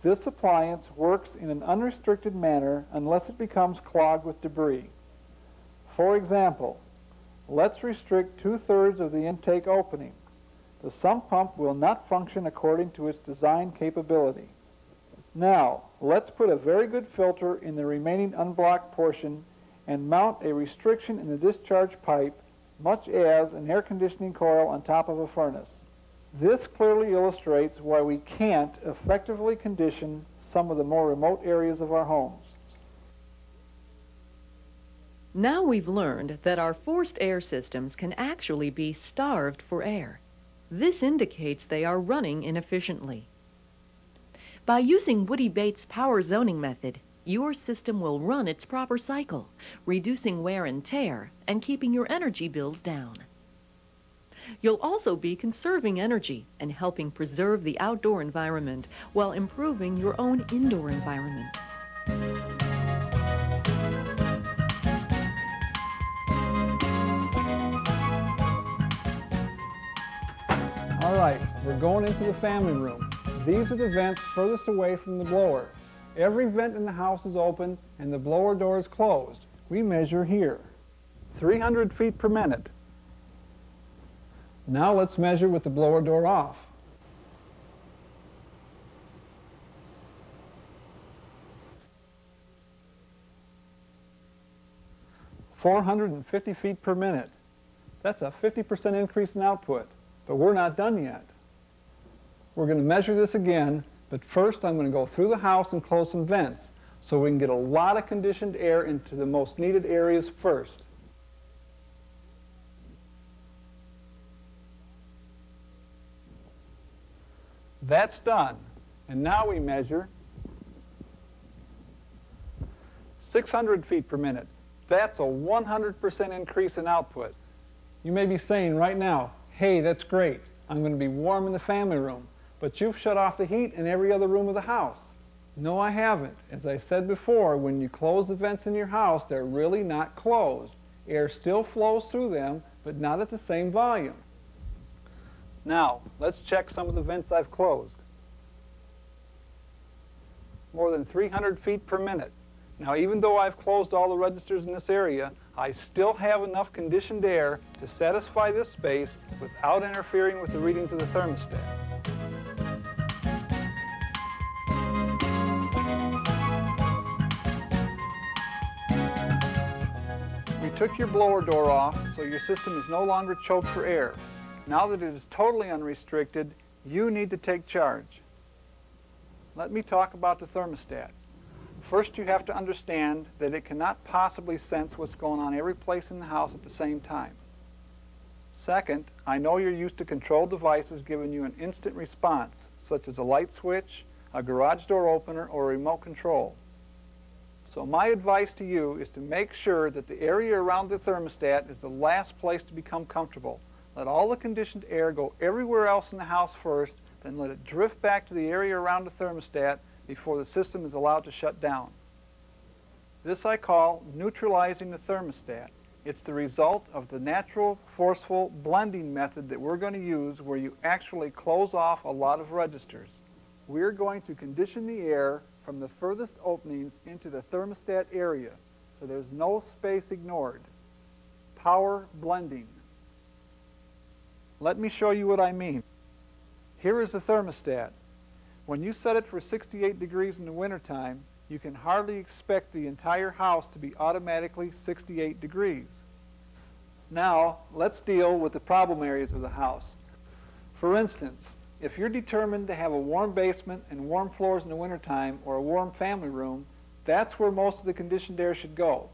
This appliance works in an unrestricted manner unless it becomes clogged with debris. For example, let's restrict 2/3 of the intake opening. The sump pump will not function according to its design capability. Now, let's put a very good filter in the remaining unblocked portion and mount a restriction in the discharge pipe, much as an air conditioning coil on top of a furnace. This clearly illustrates why we can't effectively condition some of the more remote areas of our homes. Now we've learned that our forced air systems can actually be starved for air. This indicates they are running inefficiently. By using Woody Bates' power zoning method, your system will run its proper cycle, reducing wear and tear and keeping your energy bills down. You'll also be conserving energy and helping preserve the outdoor environment while improving your own indoor environment. All right, we're going into the family room. These are the vents furthest away from the blower. Every vent in the house is open and the blower door is closed. We measure here, 300 feet per minute. Now let's measure with the blower door off. "450 feet per minute. That's a 50% increase in output, but we're not done yet. We're going to measure this again, but first I'm going to go through the house and close some vents so we can get a lot of conditioned air into the most needed areas first. That's done. And now we measure 600 feet per minute. That's a 100% increase in output. You may be saying right now, hey, that's great. I'm going to be warm in the family room. But you've shut off the heat in every other room of the house. No, I haven't. As I said before, when you close the vents in your house, they're really not closed. Air still flows through them, but not at the same volume. Now, let's check some of the vents I've closed. More than 300 feet per minute. Now, even though I've closed all the registers in this area, I still have enough conditioned air to satisfy this space without interfering with the readings of the thermostat. We took your blower door off, so your system is no longer choked for air. Now that it is totally unrestricted, you need to take charge. Let me talk about the thermostat. First, you have to understand that it cannot possibly sense what's going on every place in the house at the same time. Second, I know you're used to control devices giving you an instant response, such as a light switch, a garage door opener, or a remote control. So my advice to you is to make sure that the area around the thermostat is the last place to become comfortable. Let all the conditioned air go everywhere else in the house first, then let it drift back to the area around the thermostat before the system is allowed to shut down. This I call neutralizing the thermostat. It's the result of the natural, forceful blending method that we're going to use, where you actually close off a lot of registers. We're going to condition the air from the furthest openings into the thermostat area, so there's no space ignored. Power blending. Let me show you what I mean. Here is the thermostat. When you set it for 68 degrees in the wintertime, you can hardly expect the entire house to be automatically 68 degrees. Now, let's deal with the problem areas of the house. For instance, if you're determined to have a warm basement and warm floors in the wintertime, or a warm family room, that's where most of the conditioned air should go.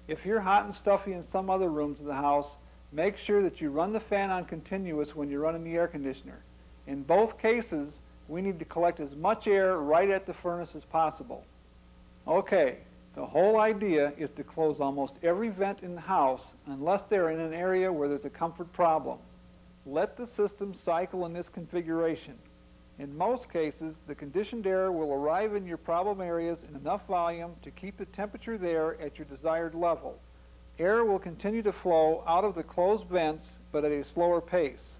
If you're hot and stuffy in some other rooms of the house, make sure that you run the fan on continuous when you're running the air conditioner. In both cases, we need to collect as much air right at the furnace as possible. Okay, the whole idea is to close almost every vent in the house unless they're in an area where there's a comfort problem. Let the system cycle in this configuration. In most cases, the conditioned air will arrive in your problem areas in enough volume to keep the temperature there at your desired level. Air will continue to flow out of the closed vents, but at a slower pace.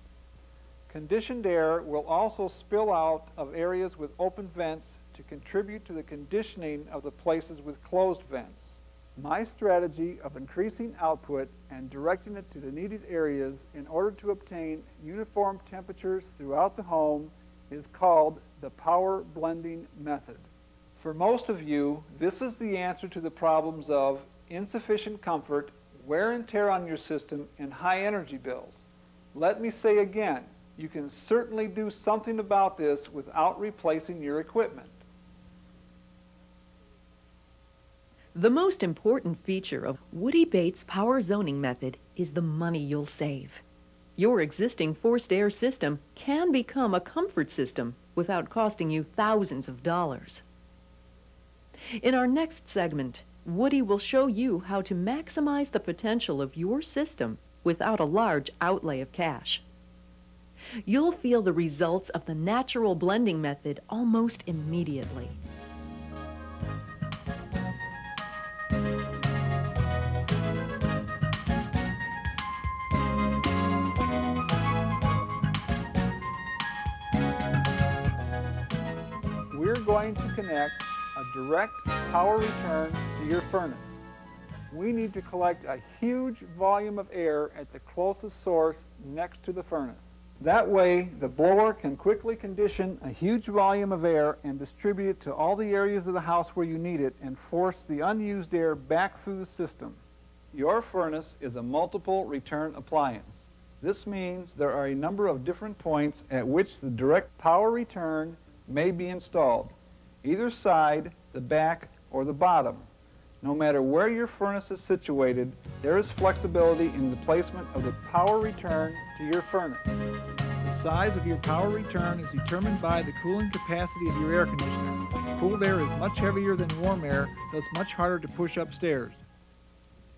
Conditioned air will also spill out of areas with open vents to contribute to the conditioning of the places with closed vents. My strategy of increasing output and directing it to the needed areas in order to obtain uniform temperatures throughout the home is called the power blending method. For most of you, this is the answer to the problems of insufficient comfort, wear and tear on your system, and high energy bills. Let me say again, you can certainly do something about this without replacing your equipment. The most important feature of Woody Bates' power zoning method is the money you'll save. Your existing forced air system can become a comfort system without costing you thousands of dollars. In our next segment, Woody will show you how to maximize the potential of your system without a large outlay of cash. You'll feel the results of the natural blending method almost immediately. We're going to connect a direct power return to your furnace. We need to collect a huge volume of air at the closest source next to the furnace. That way, the blower can quickly condition a huge volume of air and distribute it to all the areas of the house where you need it and force the unused air back through the system. Your furnace is a multiple return appliance. This means there are a number of different points at which the direct power return may be installed, either side, the back, or the bottom. No matter where your furnace is situated, there is flexibility in the placement of the power return to your furnace. The size of your power return is determined by the cooling capacity of your air conditioner. Cooled air is much heavier than warm air, thus much harder to push upstairs.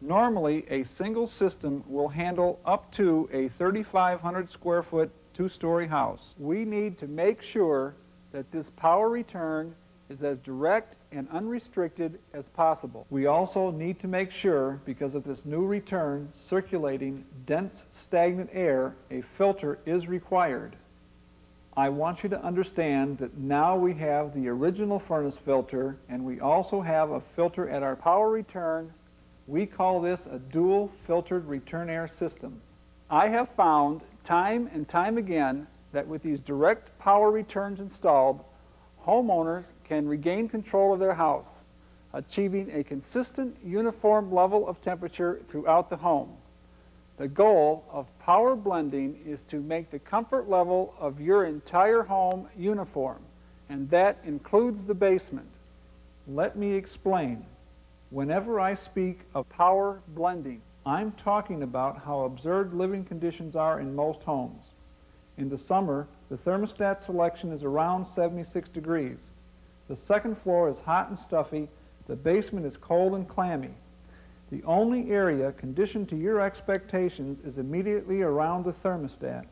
Normally, a single system will handle up to a 3,500 square foot two-story house. We need to make sure that this power return is as direct and unrestricted as possible. We also need to make sure, because of this new return circulating dense stagnant air, a filter is required. I want you to understand that now we have the original furnace filter and we also have a filter at our power return. We call this a dual filtered return air system. I have found time and time again that with these direct power returns installed, homeowners can regain control of their house, achieving a consistent, uniform level of temperature throughout the home. The goal of power blending is to make the comfort level of your entire home uniform, and that includes the basement. Let me explain. Whenever I speak of power blending, I'm talking about how absurd living conditions are in most homes. In the summer, the thermostat selection is around 76 degrees. The second floor is hot and stuffy. The basement is cold and clammy. The only area conditioned to your expectations is immediately around the thermostat.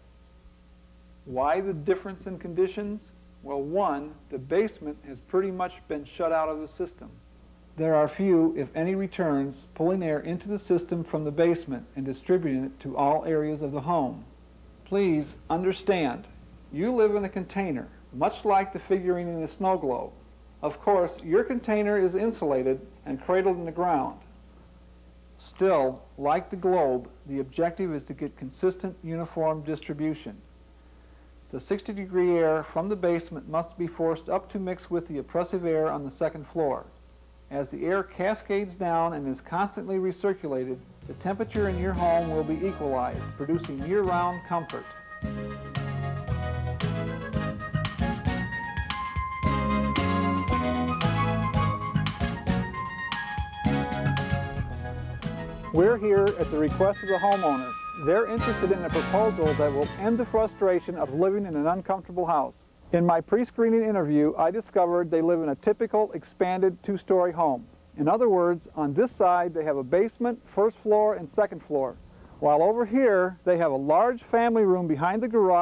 Why the difference in conditions? Well, one, the basement has pretty much been shut out of the system. There are few, if any, returns pulling air into the system from the basement and distributing it to all areas of the home. Please understand, you live in a container, much like the figurine in the snow globe. Of course, your container is insulated and cradled in the ground. Still, like the globe, the objective is to get consistent, uniform distribution. The 60-degree air from the basement must be forced up to mix with the oppressive air on the second floor. As the air cascades down and is constantly recirculated, the temperature in your home will be equalized, producing year-round comfort. We're here at the request of the homeowners. They're interested in a proposal that will end the frustration of living in an uncomfortable house. In my pre-screening interview, I discovered they live in a typical expanded two-story home. In other words, on this side they have a basement, first floor, and second floor, while over here they have a large family room behind the garage